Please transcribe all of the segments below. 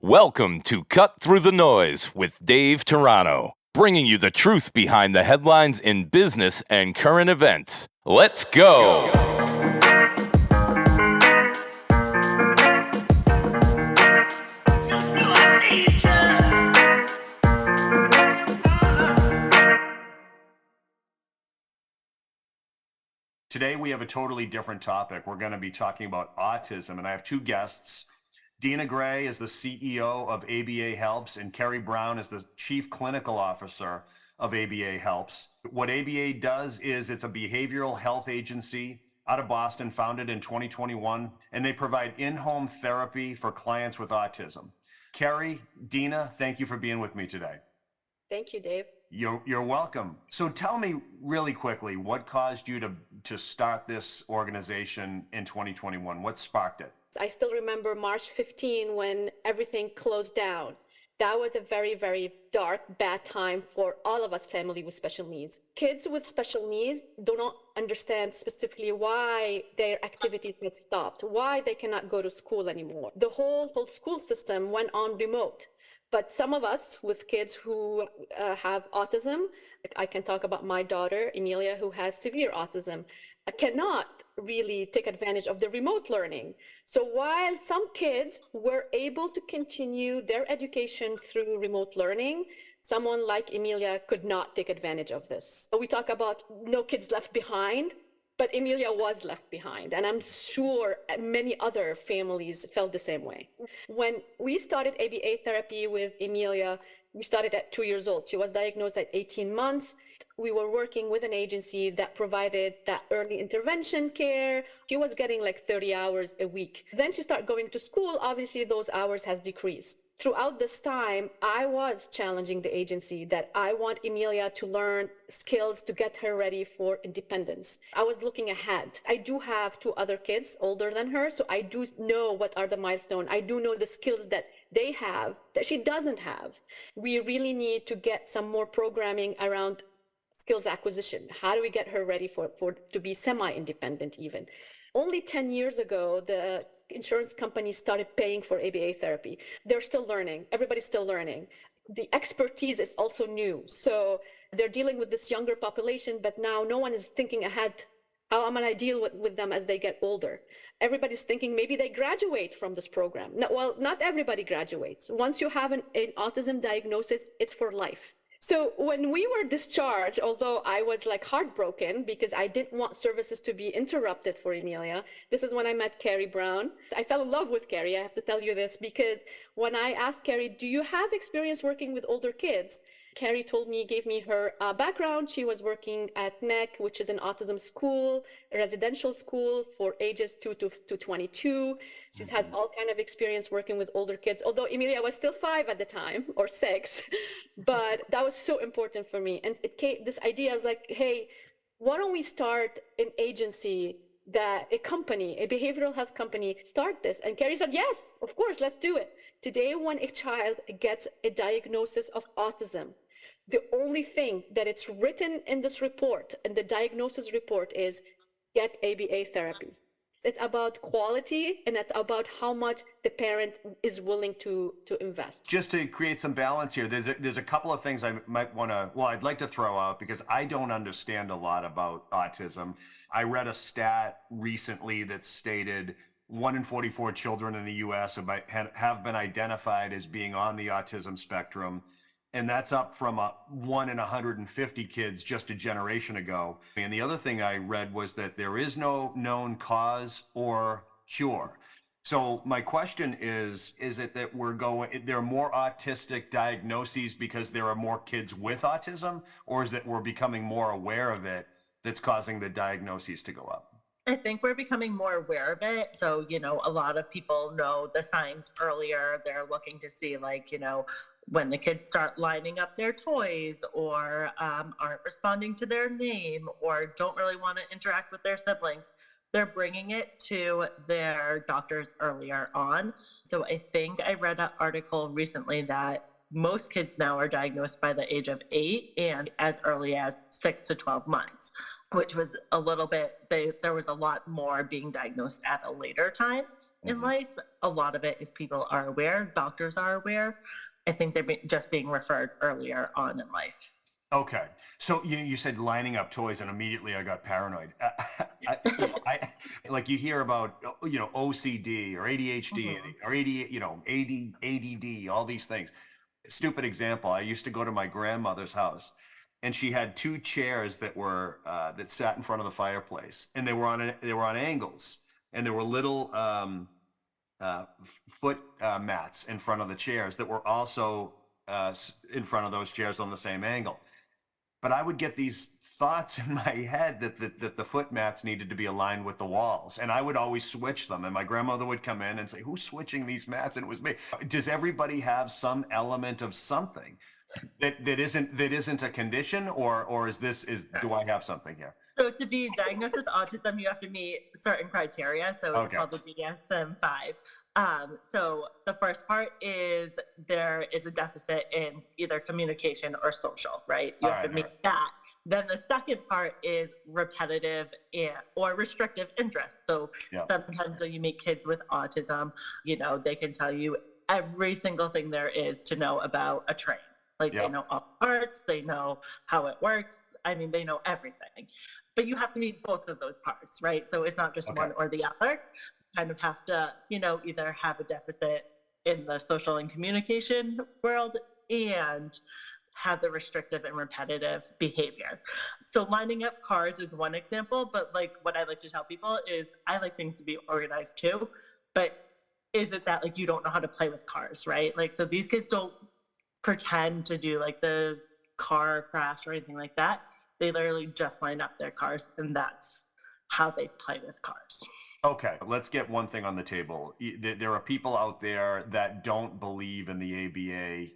Welcome to Cut Through the Noise with Dave Toronto, bringing you the truth behind the headlines in business and current events. Let's go! Today we have a totally different topic. We're going to be talking about autism, and I have two guests. Dina Gray is the CEO of ABA Helps, and Kerri Brown is the Chief Clinical Officer of ABA Helps. What ABA does is it's a behavioral health agency out of Boston, founded in 2021, and they provide in-home therapy for clients with autism. Kerri, Dina, thank you for being with me today. Thank you, Dave. You're welcome. So tell me really quickly, what caused you to start this organization in 2021? What sparked it? I still remember March 15 when everything closed down. That was a very, very dark, bad time for all of us family with special needs. Kids with special needs do not understand specifically why their activities have stopped, why they cannot go to school anymore. The whole school system went on remote. But some of us with kids who have autism, I can talk about my daughter, Emilia, who has severe autism, cannot really take advantage of the remote learning. So while some kids were able to continue their education through remote learning, someone like Emilia could not take advantage of this. We talk about no kids left behind, but Emilia was left behind, and I'm sure many other families felt the same way. When we started ABA therapy with Emilia, we started at 2 years old. She was diagnosed at 18 months. We were working with an agency that provided that early intervention care. She was getting like 30 hours a week. Then she started going to school. Obviously, those hours has decreased. Throughout this time, I was challenging the agency that I want Emilia to learn skills to get her ready for independence. I was looking ahead. I do have two other kids older than her, so I do know what are the milestones. I do know the skills that they have that she doesn't have. We really need to get some more programming around skills acquisition. How do we get her ready to be semi-independent even? Only 10 years ago, the insurance companies started paying for ABA therapy. They're still learning. Everybody's still learning. The expertise is also new. So they're dealing with this younger population, but now no one is thinking ahead. How am I going to deal with them as they get older? Everybody's thinking maybe they graduate from this program. No, well, not everybody graduates. Once you have an autism diagnosis, it's for life. So when we were discharged, although I was like heartbroken because I didn't want services to be interrupted for Emilia, this is when I met Kerri Brown. I fell in love with Kerri, I have to tell you this, because when I asked Kerri, do you have experience working with older kids? Kerri gave me her background. She was working at NEC, which is an autism school, a residential school for ages 2 to 22. She's had all kind of experience working with older kids, although Emilia was still 5 at the time, or 6. But that was so important for me. And it came, this idea, I was like, hey, why don't we start an agency a behavioral health company, start this? And Kerri said, yes, of course, let's do it. Today, when a child gets a diagnosis of autism, the only thing that it's written in this report, in the diagnosis report, is get ABA therapy. It's about quality, and it's about how much the parent is willing to invest. Just to create some balance here, there's a couple of things I might want to, I'd like to throw out because I don't understand a lot about autism. I read a stat recently that stated 1 in 44 children in the US have been identified as being on the autism spectrum. And that's up from 1 in 150 kids just a generation ago. And the other thing I read was that there is no known cause or cure. So my question is it that there are more autistic diagnoses because there are more kids with autism, or is that we're becoming more aware of it that's causing the diagnoses to go up? I think we're becoming more aware of it. So, a lot of people know the signs earlier. They're looking to see, when the kids start lining up their toys or aren't responding to their name or don't really want to interact with their siblings, they're bringing it to their doctors earlier on. So I think I read an article recently that most kids now are diagnosed by the age of 8 and as early as 6 to 12 months. which was a little bit, there was a lot more being diagnosed at a later time in life. A lot of it is people are aware, doctors are aware. I think they're just being referred earlier on in life. Okay. So you said lining up toys, and immediately I got paranoid. Like you hear about, OCD or ADHD or ADD, all these things. Stupid example. I used to go to my grandmother's house, and she had two chairs that were that sat in front of the fireplace, and they were on angles, and there were little foot mats in front of the chairs that were also in front of those chairs on the same angle. But I would get these thoughts in my head that the foot mats needed to be aligned with the walls, and I would always switch them. And my grandmother would come in and say, "Who's switching these mats?" And it was me. Does everybody have some element of something that isn't a condition, or do I have something here? So to be diagnosed with autism, you have to meet certain criteria. So it's called the DSM-5. So the first part is there is a deficit in either communication or social, right? You have to meet that. Then the second part is repetitive or restrictive interest. So sometimes when you meet kids with autism, they can tell you every single thing there is to know about a train. Like they know all parts, they know how it works. I mean, they know everything. But you have to meet both of those parts, right? So it's not just one or the other. You kind of have to, either have a deficit in the social and communication world and have the restrictive and repetitive behavior. So lining up cars is one example, but like what I like to tell people is I like things to be organized too, but is it that like you don't know how to play with cars, right? Like, so these kids don't pretend to do like the car crash or anything like that. They literally just line up their cars, and that's how they play with cars. Okay, let's get one thing on the table. There are people out there that don't believe in the ABA,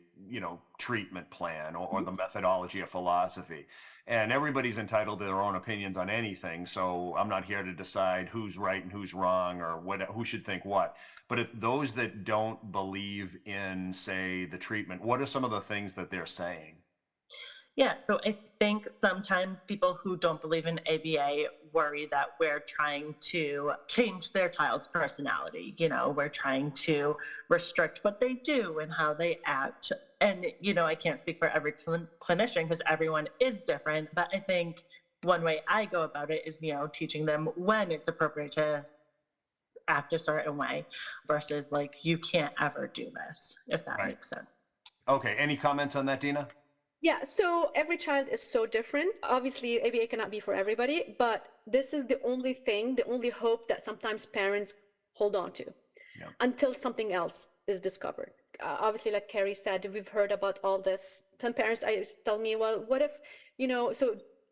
treatment plan or the methodology of philosophy. And everybody's entitled to their own opinions on anything. So I'm not here to decide who's right and who's wrong or who should think what. But if those that don't believe in, say, the treatment, what are some of the things that they're saying? Yeah, so I think sometimes people who don't believe in ABA worry that we're trying to change their child's personality. We're trying to restrict what they do and how they act. And, I can't speak for every clinician because everyone is different. But I think one way I go about it is, teaching them when it's appropriate to act a certain way versus like, you can't ever do this, if that makes sense. Okay, any comments on that, Dina? Yeah, so every child is so different. Obviously, ABA cannot be for everybody, but this is the only hope that sometimes parents hold on to until something else is discovered. Obviously, like Kerri said, we've heard about all this. Some parents tell me, well, what if,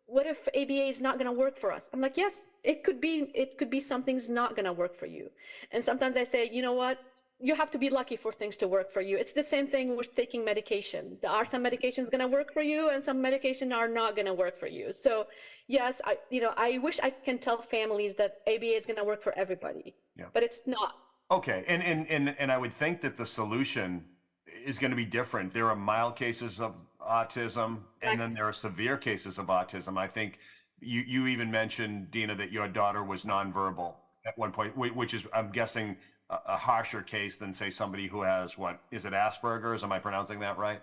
what if ABA is not going to work for us? I'm like, yes, it could be something's not going to work for you. And sometimes I say, you know what? You have to be lucky for things to work for you. It's the same thing with taking medication. There are some medications going to work for you and some medications are not going to work for you. So yes, I wish I can tell families that ABA is going to work for everybody, but it's not. Okay. And I would think that the solution is going to be different. There are mild cases of autism and then there are severe cases of autism. I think you even mentioned, Dina, that your daughter was nonverbal at one point, which is, I'm guessing, a harsher case than, say, somebody who has, what is it, Asperger's? Am I pronouncing that right?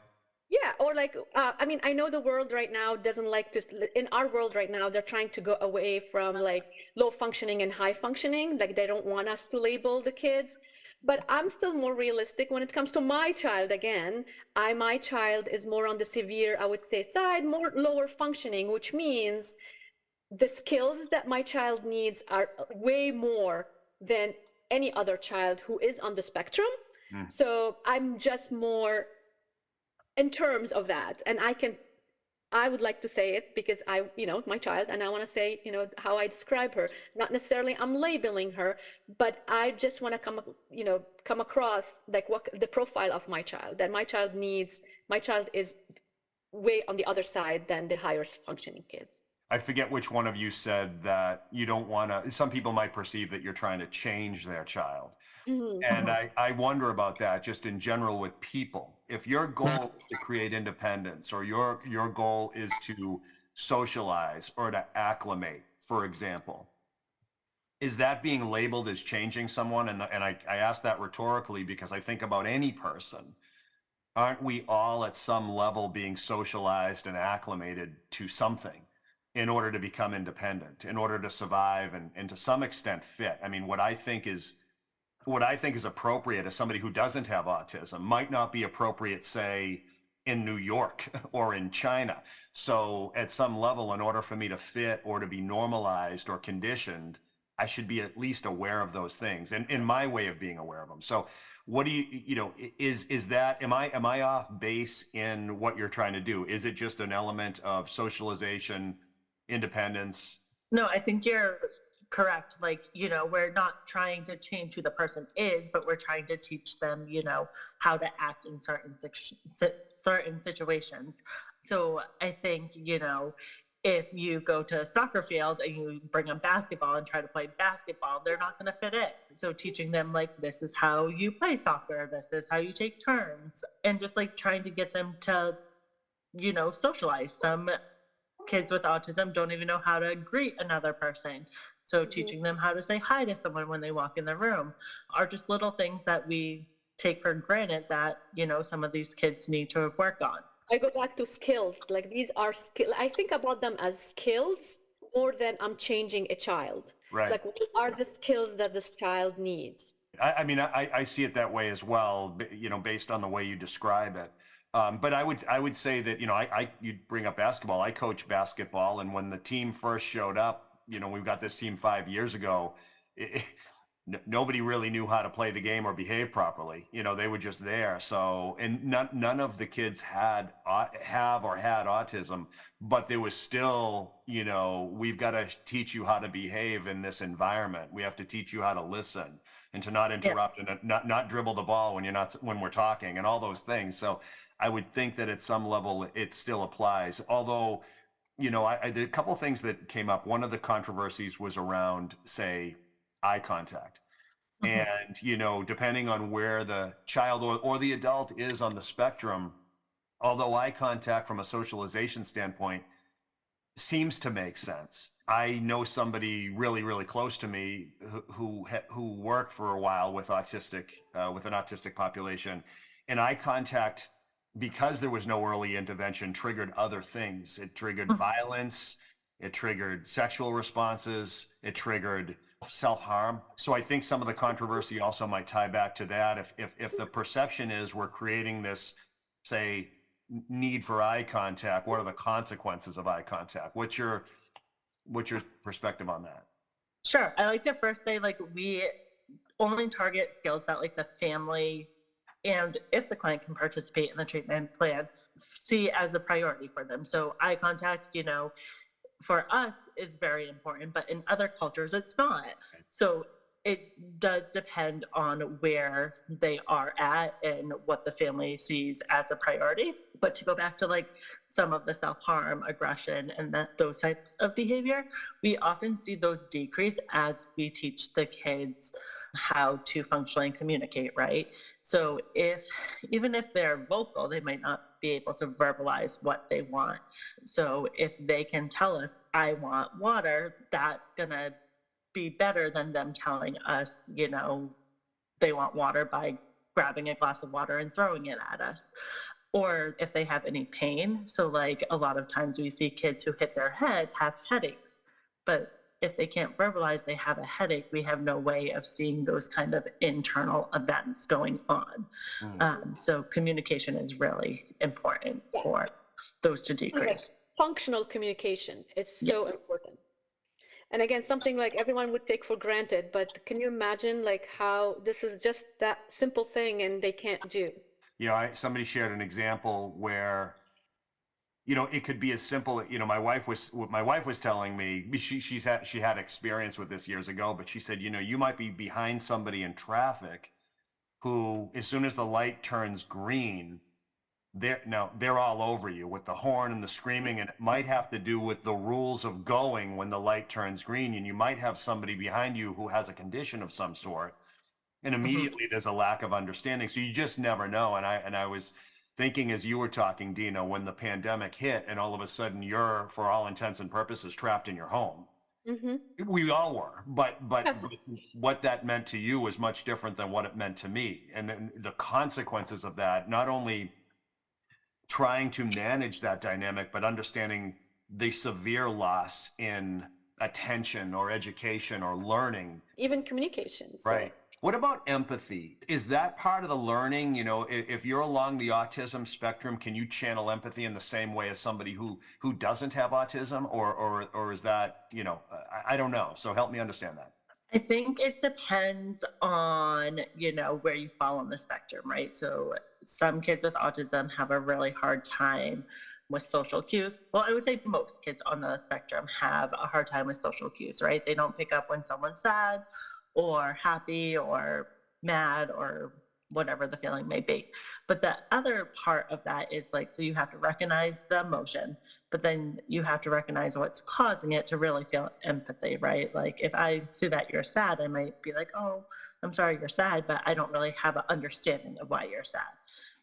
Yeah, or like, I know the world right now doesn't like to, in our world right now, they're trying to go away from like low functioning and high functioning. Like they don't want us to label the kids, but I'm still more realistic when it comes to my child. Again, my child is more on the severe, I would say, side, more lower functioning, which means the skills that my child needs are way more than any other child who is on the spectrum. So I'm just more in terms of that. And I would like to say it because my child, and I want to say, how I describe her, not necessarily I'm labeling her, but I just want to come across like what the profile of my child, that my child is way on the other side than the higher functioning kids. I forget which one of you said that you don't want to, some people might perceive that you're trying to change their child. And I wonder about that just in general with people. If your goal is to create independence or your goal is to socialize or to acclimate, for example, is that being labeled as changing someone? And I ask that rhetorically because I think about any person. Aren't we all at some level being socialized and acclimated to something in order to become independent, in order to survive and to some extent fit? I mean, what I think is appropriate as somebody who doesn't have autism might not be appropriate, say, in New York or in China. So at some level, in order for me to fit or to be normalized or conditioned, I should be at least aware of those things and in my way of being aware of them. So what do is that, am I off base in what you're trying to do? Is it just an element of socialization, independence? No, I think you're correct. Like, we're not trying to change who the person is, but we're trying to teach them, how to act in certain situations. So I think, if you go to a soccer field and you bring them basketball and try to play basketball, they're not going to fit in. So teaching them, like, this is how you play soccer, this is how you take turns, and just like trying to get them to, socialize. Some kids with autism don't even know how to greet another person. So teaching them how to say hi to someone when they walk in the room are just little things that we take for granted that, some of these kids need to work on. I go back to skills. Like, these are skills. I think about them as skills more than I'm changing a child. Right. Like, what are the skills that this child needs? I mean, I see it that way as well, based on the way you describe it. But I would say that, you bring up basketball. I coach basketball, and when the team first showed up, we've got this team 5 years ago. Nobody really knew how to play the game or behave properly. They were just there. So, and none of the kids had autism, but there was still, we've got to teach you how to behave in this environment. We have to teach you how to listen and to not interrupt and not dribble the ball when we're talking and all those things. So I would think that at some level it still applies. Although, I did a couple of things that came up. One of the controversies was around, say, eye contact. And, depending on where the child or the adult is on the spectrum, although eye contact from a socialization standpoint seems to make sense. I know somebody really, really close to me who worked for a while with an autistic population, and eye contact, because there was no early intervention, triggered other things. It triggered violence, it triggered sexual responses, it triggered self-harm. So I think some of the controversy also might tie back to that. If the perception is we're creating this, say, need for eye contact, what are the consequences of eye contact? What's your perspective on that? Sure. I like to first say, like, we only target skills that, like, the family and if the client can participate in the treatment plan, see as a priority for them. So eye contact, for us is very important, but in other cultures it's not. So it does depend on where they are at and what the family sees as a priority. But to go back to, like, some of the self-harm, aggression, and those types of behavior, we often see those decrease as we teach the kids how to functionally communicate, right? So even if they're vocal, they might not be able to verbalize what they want. So if they can tell us, I want water, that's gonna be better than them telling us, they want water by grabbing a glass of water and throwing it at us. Or if they have any pain. So, like, a lot of times we see kids who hit their head have headaches, but if they can't verbalize they have a headache, we have no way of seeing those kind of internal events going on. So communication is really important for those to decrease. Functional communication is so important. And again, something like everyone would take for granted, but can you imagine, like, how this is just that simple thing and they can't do? Somebody shared an example where, it could be as simple. My wife was telling me, she had experience with this years ago, but she said, you might be behind somebody in traffic who, as soon as the light turns green, they're all over you with the horn and the screaming, and it might have to do with the rules of going when the light turns green, and you might have somebody behind you who has a condition of some sort, and immediately there's a lack of understanding. So you just never know. And I was thinking as you were talking, Dina, when the pandemic hit and all of a sudden you're, for all intents and purposes, trapped in your home. We all were, but what that meant to you was much different than what it meant to me. And then the consequences of that, not only trying to manage that dynamic, but understanding the severe loss in attention or education or learning. Even communication. So. Right. What about empathy? Is that part of the learning? You know, if you're along the autism spectrum, can you channel empathy in the same way as somebody who doesn't have autism, or is that, you know, I don't know. So help me understand that. I think it depends on, you know, where you fall on the spectrum, right? So some kids with autism have a really hard time with social cues. Well, I would say most kids on the spectrum have a hard time with social cues, right? They don't pick up when someone's sad or happy or mad or whatever the feeling may be. But the other part of that is like, so you have to recognize the emotion, but then you have to recognize what's causing it to really feel empathy, right? Like if I see that you're sad, I might be like, oh, I'm sorry you're sad, but I don't really have an understanding of why you're sad.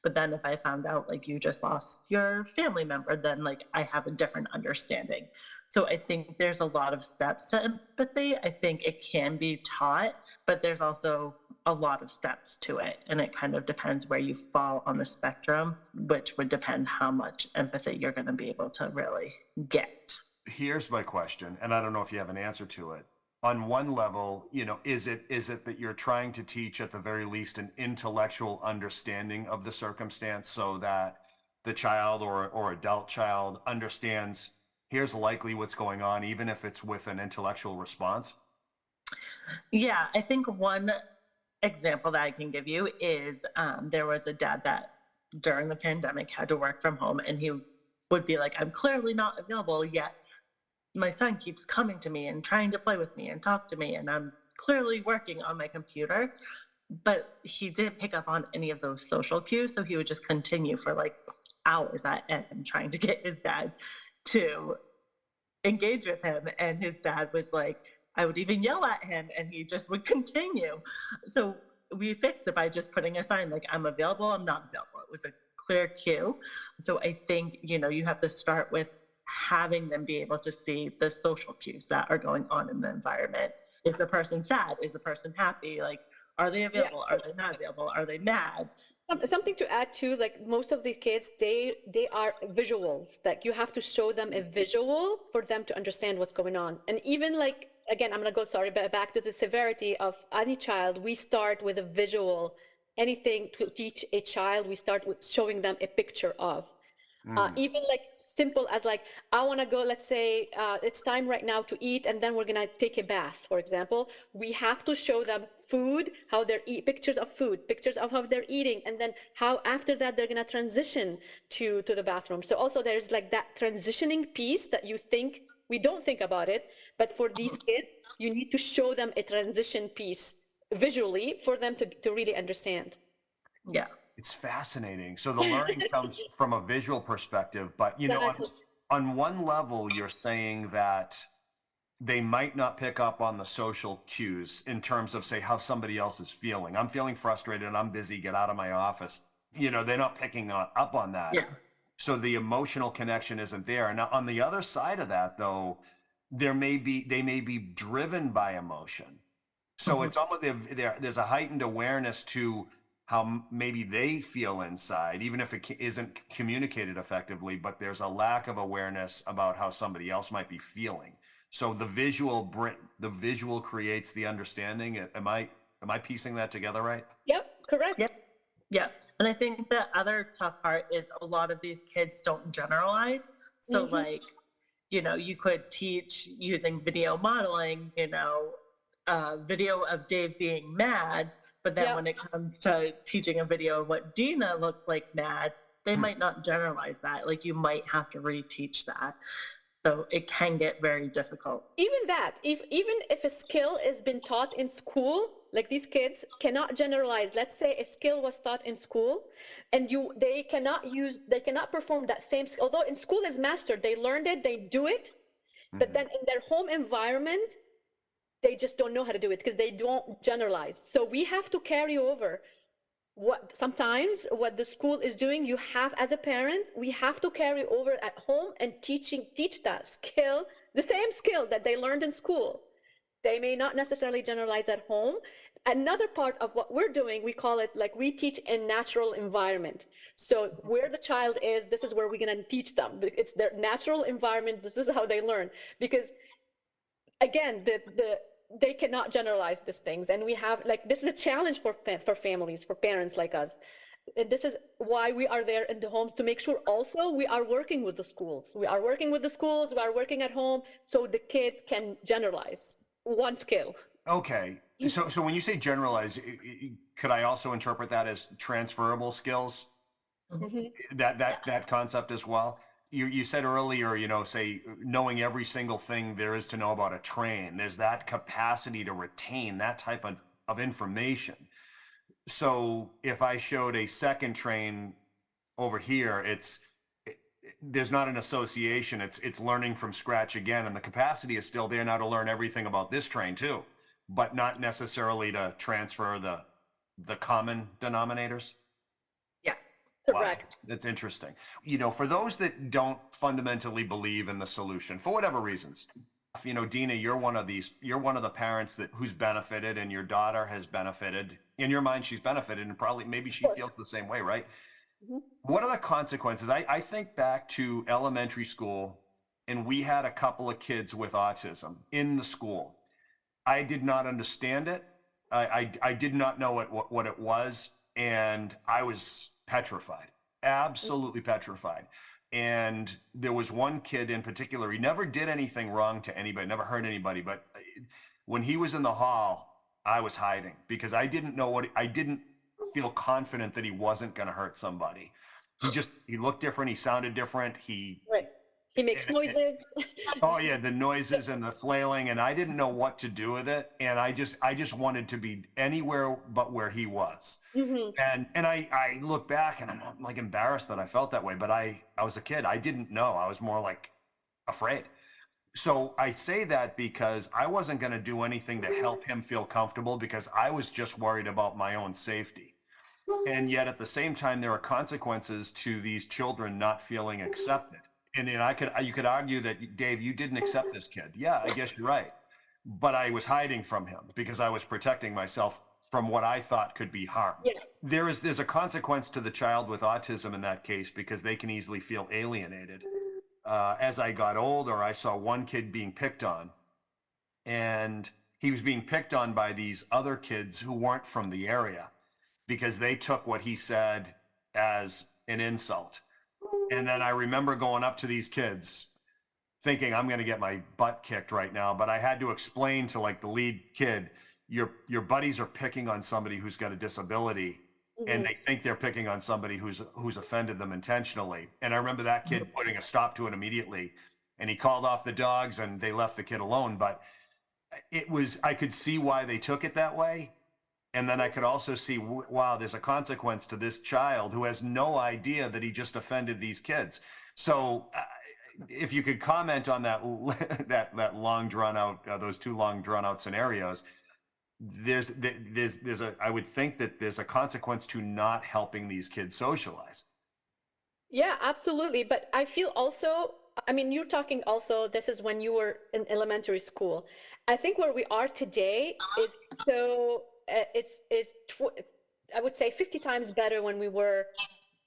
But then if I found out like you just lost your family member, then like I have a different understanding. So I think there's a lot of steps to empathy. I think it can be taught, but there's also a lot of steps to it. And it kind of depends where you fall on the spectrum, which would depend how much empathy you're going to be able to really get. Here's my question, and I don't know if you have an answer to it. On one level, you know, is it that you're trying to teach at the very least an intellectual understanding of the circumstance so that the child or adult child understands here's likely what's going on, even if it's with an intellectual response? Yeah, I think one example that I can give you is there was a dad that during the pandemic had to work from home, and he would be like, I'm clearly not available yet. My son keeps coming to me and trying to play with me and talk to me, and I'm clearly working on my computer. But he didn't pick up on any of those social cues, so he would just continue for like hours at end trying to get his dad to engage with him. And his dad was like, I would even yell at him and he just would continue. So we fixed it by just putting a sign like, I'm available, I'm not available. It was a clear cue. So I think, you know, you have to start with having them be able to see the social cues that are going on in the environment. Is the person sad? Is the person happy? Like, are they available? Yeah. Are they not available? Are they mad? Something to add too, like most of the kids, they are visuals. Like you have to show them a visual for them to understand what's going on. And even like, again, I'm gonna go, sorry, but back to the severity of any child, we start with a visual. Anything to teach a child, we start with showing them a picture of. Even like simple as like, I want to go, let's say it's time right now to eat, and then we're going to take a bath, for example. We have to show them food, how they're pictures of food, pictures of how they're eating, and then how after that they're going to transition to the bathroom. So also there's like that transitioning piece that you think, we don't think about it, but for these kids, you need to show them a transition piece visually for them to really understand. Yeah. It's fascinating. So the learning comes from a visual perspective, but you know, on one level, you're saying that they might not pick up on the social cues in terms of, say, how somebody else is feeling. I'm feeling frustrated and I'm busy, get out of my office. You know, they're not picking up on that. Yeah. So the emotional connection isn't there. And on the other side of that, though, they may be driven by emotion. So it's almost there's a heightened awareness to how maybe they feel inside, even if it isn't communicated effectively, but there's a lack of awareness about how somebody else might be feeling. So the visual creates the understanding. Am I piecing that together right? Yep, correct. Yep. Yeah. And I think the other tough part is a lot of these kids don't generalize. So like, you know, you could teach using video modeling, you know, video of Dave being mad, but then when it comes to teaching a video of what Dina looks like mad, they might not generalize that. Like you might have to reteach that. So it can get very difficult. Even that, even if a skill has been taught in school, like these kids cannot generalize. Let's say a skill was taught in school and they cannot perform that same skill. Although in school is mastered, they learned it, they do it, but then in their home environment, they just don't know how to do it because they don't generalize. So we have to carry over what the school is doing, you have, as a parent, we have to carry over at home and teach that skill, the same skill that they learned in school. They may not necessarily generalize at home. Another part of what we're doing, we call it, like, we teach in natural environment. So where the child is, this is where we're going to teach them. It's their natural environment. This is how they learn. Because again, they cannot generalize these things. And we have, like, this is a challenge for families, for parents like us. And this is why we are there in the homes, to make sure also we are working with the schools. We are working with the schools, we are working at home, so the kid can generalize one skill. Okay. So when you say generalize, could I also interpret that as transferable skills? Mm-hmm. That concept as well? You said earlier, say knowing every single thing there is to know about a train. There's that capacity to retain that type of information. So if I showed a second train over here, there's not an association. It's learning from scratch again, and the capacity is still there now to learn everything about this train too, but not necessarily to transfer the common denominators. Yes. Correct. Wow, that's interesting. For those that don't fundamentally believe in the solution for whatever reasons, Dina, you're one of the parents who's benefited, and your daughter has benefited. In your mind, she's benefited, and probably maybe she feels the same way, right? Mm-hmm. What are the consequences? I think back to elementary school, and we had a couple of kids with autism in the school. I did not understand it. I did not know what it was, and I was petrified, absolutely petrified. And there was one kid in particular, he never did anything wrong to anybody, never hurt anybody, but when he was in the hall, I was hiding because I didn't feel confident that he wasn't going to hurt somebody. He looked different, he sounded different, right. He makes noises. Oh yeah, the noises and the flailing, and I didn't know what to do with it, and I just wanted to be anywhere but where he was. Mm-hmm. And I look back and I'm like embarrassed that I felt that way, but I was a kid. I didn't know. I was more like afraid. So I say that because I wasn't going to do anything to help him feel comfortable, because I was just worried about my own safety. And yet at the same time, there are consequences to these children not feeling accepted. And you could argue that, Dave, you didn't accept this kid. Yeah, I guess you're right. But I was hiding from him because I was protecting myself from what I thought could be harm. Yeah. There's a consequence to the child with autism in that case, because they can easily feel alienated. As I got older, I saw one kid being picked on, and he was being picked on by these other kids who weren't from the area, because they took what he said as an insult. And then I remember going up to these kids thinking, I'm going to get my butt kicked right now. But I had to explain to, like, the lead kid, your buddies are picking on somebody who's got a disability, Mm-hmm. and they think they're picking on somebody who's offended them intentionally. And I remember that kid putting a stop to it immediately, and he called off the dogs and they left the kid alone. But I could see why they took it that way. And then I could also see, wow, there's a consequence to this child who has no idea that he just offended these kids. So if you could comment on that long drawn out, those two long drawn out scenarios, I would think that there's a consequence to not helping these kids socialize. Yeah, absolutely. But I feel also, I mean, you're talking also, this is when you were in elementary school. I think where we are today is so, I would say 50 times better when we were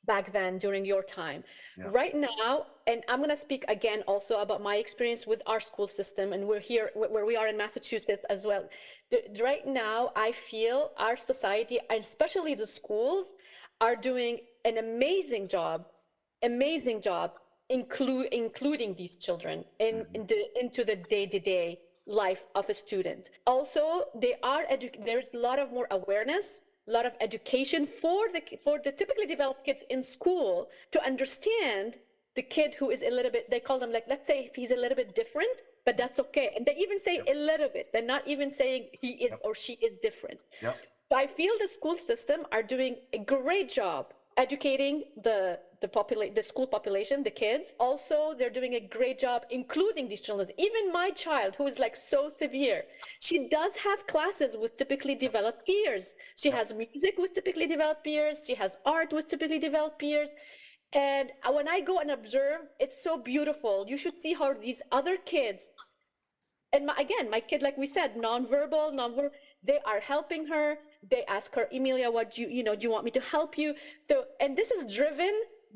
back then during your time. Yeah. Right now, and I'm going to speak again also about my experience with our school system, and we're here where we are in Massachusetts as well. Right now, I feel our society, and especially the schools, are doing an amazing job including these children into the day-to-day life of a student. Also, there's a lot of more awareness, a lot of education for the typically developed kids in school to understand the kid who is a little bit, they call them, like, let's say if he's a little bit different, but that's okay. And they even say a little bit. They're not even saying he is or she is different. Yep. So I feel the school system are doing a great job educating the school population, the kids. Also, they're doing a great job including these children. Even my child, who is like so severe, she does have classes with typically developed peers. She has music with typically developed peers. She has art with typically developed peers. And when I go and observe, it's so beautiful. You should see how these other kids, and my kid, like we said, nonverbal, they are helping her. They ask her, Emilia, what do you do you want me to help you? So, and this is driven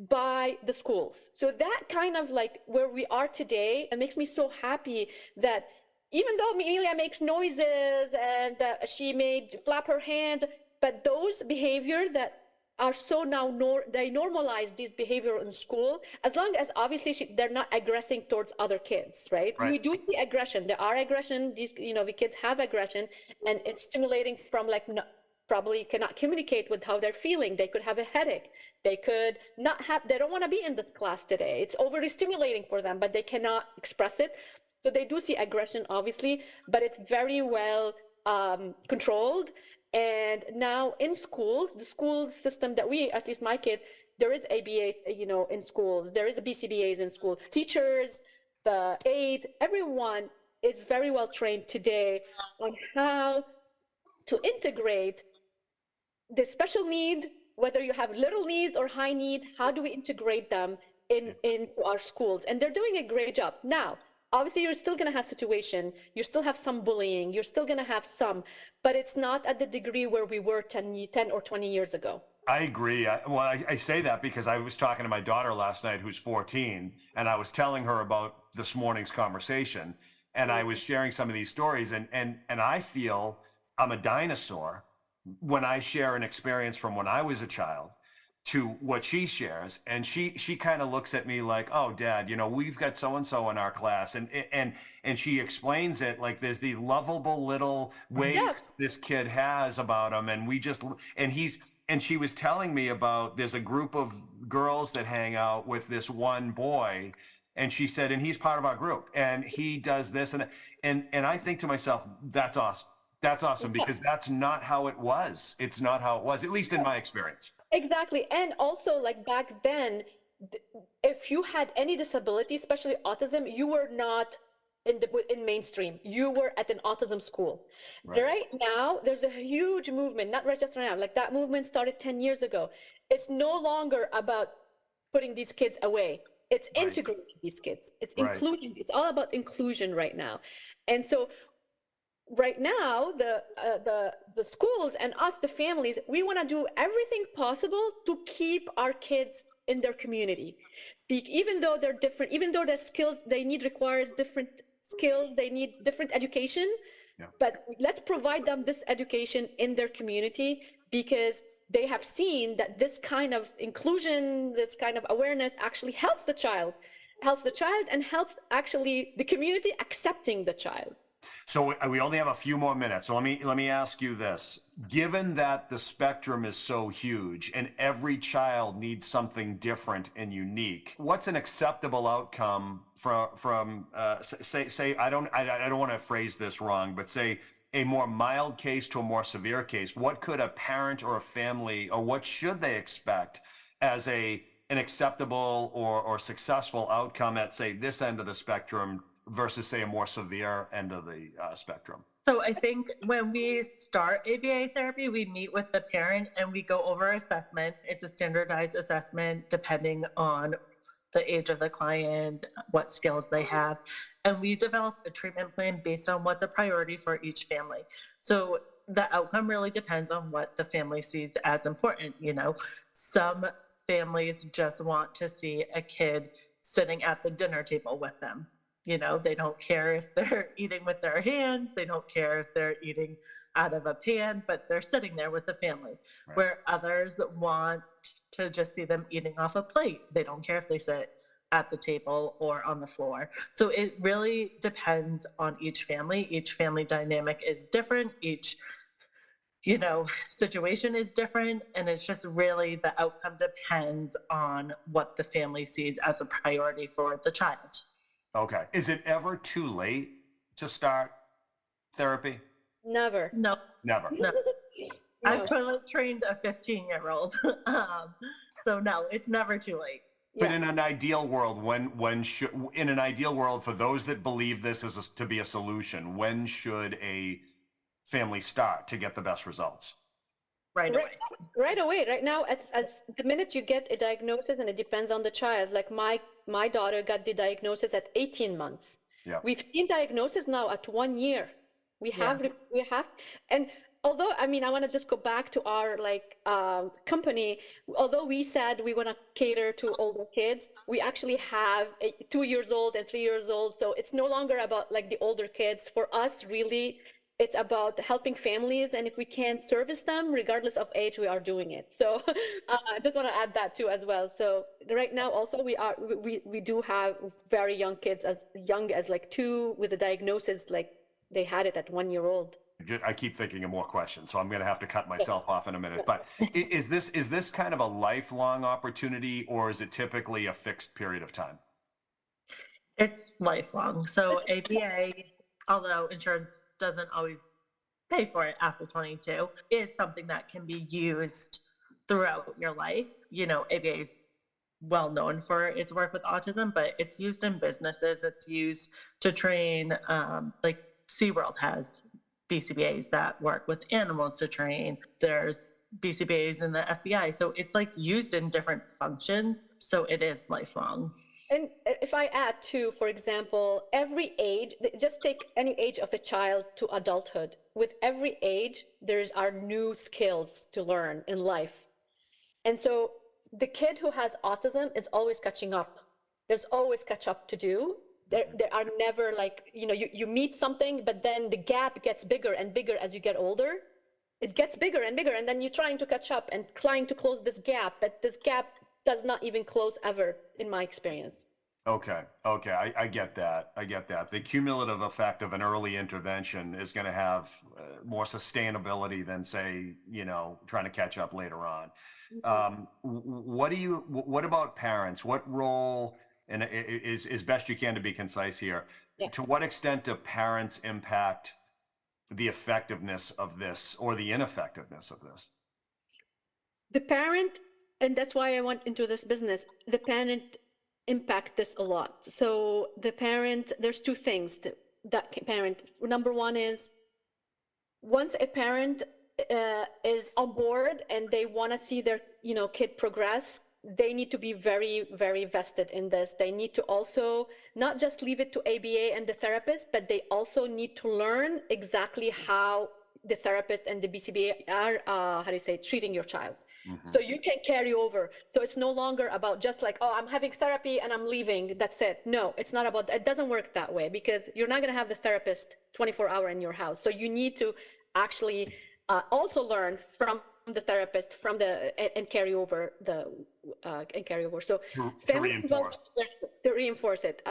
by the schools. So that kind of like where we are today, it makes me so happy that even though Emilia makes noises and she may flap her hands, but those behavior that are so now they normalize this behavior in school, as long as obviously they're not aggressing towards other kids, right? We do see aggression. There are aggression. These the kids have aggression, and it's stimulating from like probably cannot communicate with how they're feeling. They could have a headache. They could not have. They don't want to be in this class today. It's overly stimulating for them, but they cannot express it. So they do see aggression, obviously, but it's very well controlled. And now in schools, the school system that at least my kids, there is ABAs, in schools. There is a BCBAs in school. Teachers, the aides, everyone is very well trained today on how to integrate the special need, whether you have little needs or high needs, how do we integrate them into our schools? And they're doing a great job. Now, obviously, you're still going to have situation. You still have some bullying. You're still going to have some, but it's not at the degree where we were 10 or 20 years ago. I agree. I say that because I was talking to my daughter last night, who's 14, and I was telling her about this morning's conversation, and I was sharing some of these stories, and I feel I'm a dinosaur when I share an experience from when I was a child to what she shares, and she kind of looks at me like, oh, Dad, we've got so and so in our class, and she explains it like there's these lovable little ways this kid has about him, and she was telling me about there's a group of girls that hang out with this one boy, and she said, and he's part of our group, and he does this, and I think to myself, that's awesome. That's awesome, because that's not how it was. It's not how it was, at least in my experience. Exactly. And also, like back then, if you had any disability, especially autism, you were not in mainstream. You were at an autism school. Right now, there's a huge movement, not just right now, like that movement started 10 years ago. It's no longer about putting these kids away. It's integrating these kids. It's including. It's all about inclusion right now. And so right now, the schools and us, the families, we want to do everything possible to keep our kids in their community. Even though they're different, even though their skills requires different skills, they need different education, but let's provide them this education in their community, because they have seen that this kind of inclusion, this kind of awareness actually helps the child and helps actually the community accepting the child. So we only have a few more minutes. So let me ask you this. Given that the spectrum is so huge and every child needs something different and unique, what's an acceptable outcome from say I don't want to phrase this wrong, but say a more mild case to a more severe case? What could a parent or a family, or what should they expect as an acceptable or successful outcome at, say, this end of the spectrum versus, say, a more severe end of the spectrum? So I think when we start ABA therapy, we meet with the parent and we go over assessment. It's a standardized assessment depending on the age of the client, what skills they have. And we develop a treatment plan based on what's a priority for each family. So the outcome really depends on what the family sees as important. Some families just want to see a kid sitting at the dinner table with them. They don't care if they're eating with their hands. They don't care if they're eating out of a pan, but they're sitting there with the family. Where others want to just see them eating off a plate. They don't care if they sit at the table or on the floor. So it really depends on each family. Each family dynamic is different. Each situation is different, and it's just really the outcome depends on what the family sees as a priority for the child. Okay. Is it ever too late to start therapy? Never. No. Never. No. I've totally trained a 15-year-old. So no, it's never too late. But in an ideal world, in an ideal world, for those that believe this is to be a solution, when should a family start to get the best results? Right away. Right away. Right now, as the minute you get a diagnosis, and it depends on the child. Like my daughter got the diagnosis at 18 months. Yeah. We've seen diagnosis now at 1 year. We have, and although, I mean, I want to just go back to our company. Although we said we want to cater to older kids, we actually have 2 years old and 3 years old. So it's no longer about like the older kids. For us, really, it's about helping families. And if we can service them, regardless of age, we are doing it. So I just want to add that too as well. So right now also we do have very young kids, as young as like 2 with a diagnosis, like they had it at 1 year old. I keep thinking of more questions, so I'm going to have to cut myself off in a minute. But is this kind of a lifelong opportunity, or is it typically a fixed period of time? It's lifelong. So ABA, although insurance doesn't always pay for it after 22, is something that can be used throughout your life. You know, ABA is well known for its work with autism, but it's used in businesses. It's used to train, like SeaWorld has BCBAs that work with animals to train. There's BCBAs in the FBI. So it's like used in different functions. So it is lifelong. And if I add too, for example, every age, just take any age of a child to adulthood. With every age, are new skills to learn in life. And so the kid who has autism is always catching up. There's always catch up to do. There are never like, you meet something, but then the gap gets bigger and bigger as you get older. It gets bigger and bigger, and then you're trying to catch up and trying to close this gap, but this gap does not even close ever, in my experience. Okay, I get that. The cumulative effect of an early intervention is going to have more sustainability than, say, trying to catch up later on. What about parents? What role, and is best you can to be concise here, to what extent do parents impact the effectiveness of this or the ineffectiveness of this? The parent, and that's why I went into this business, the parent impact this a lot. So the parent, there's 2 things that parent. Number one is, once a parent is on board and they want to see their kid progress, they need to be very, very vested in this. They need to also not just leave it to ABA and the therapist, but they also need to learn exactly how the therapist and the BCBA are treating your child. So you can carry over. So it's no longer about just like, oh, I'm having therapy and I'm leaving, that's it. No, it's not about, it doesn't work that way, because you're not going to have the therapist 24-hour in your house. So you need to actually also learn from the therapist, and carry over So to reinforce it.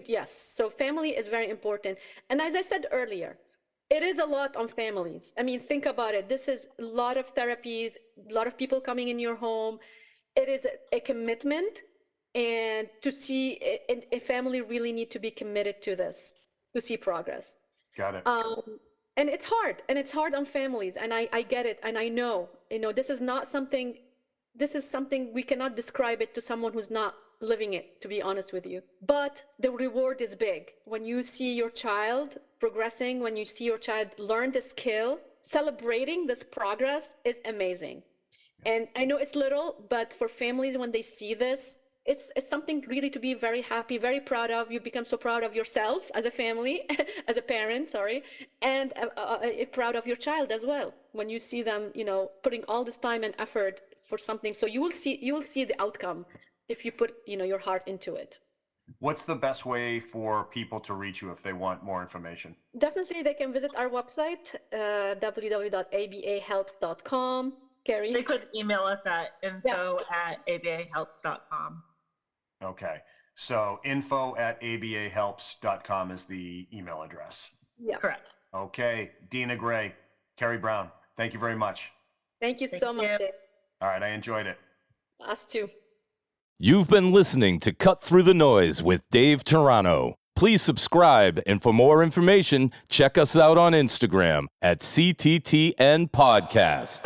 Yes. So family is very important. And as I said earlier, it is a lot on families. I mean, think about it. This is a lot of therapies, a lot of people coming in your home. It is a commitment, and to see a family really need to be committed to this to see progress. Got it. And it's hard on families, and I get it, and I know, this is something we cannot describe it to someone who's not living it, to be honest with you. But the reward is big. When you see your child progressing, when you see your child learn the skill, celebrating this progress is amazing. And I know it's little, but for families, when they see this, it's something really to be very happy, very proud of. You become so proud of yourself as a family, as a parent, and proud of your child as well. When you see them, putting all this time and effort for something, so you will see the outcome if you put, your heart into it. What's the best way for people to reach you if they want more information? Definitely, they can visit our website, www.abahelps.com. Kerri? They could email us at info@abahelps.com. Okay. So info@abahelps.com is the email address. Yeah. Correct. Okay. Dina Gray, Kerri Brown, thank you very much. Thank you so much, Dave. All right. I enjoyed it. Us too. You've been listening to Cut Through the Noise with Dave Toronto. Please subscribe, and for more information, check us out on Instagram at CTTN Podcast.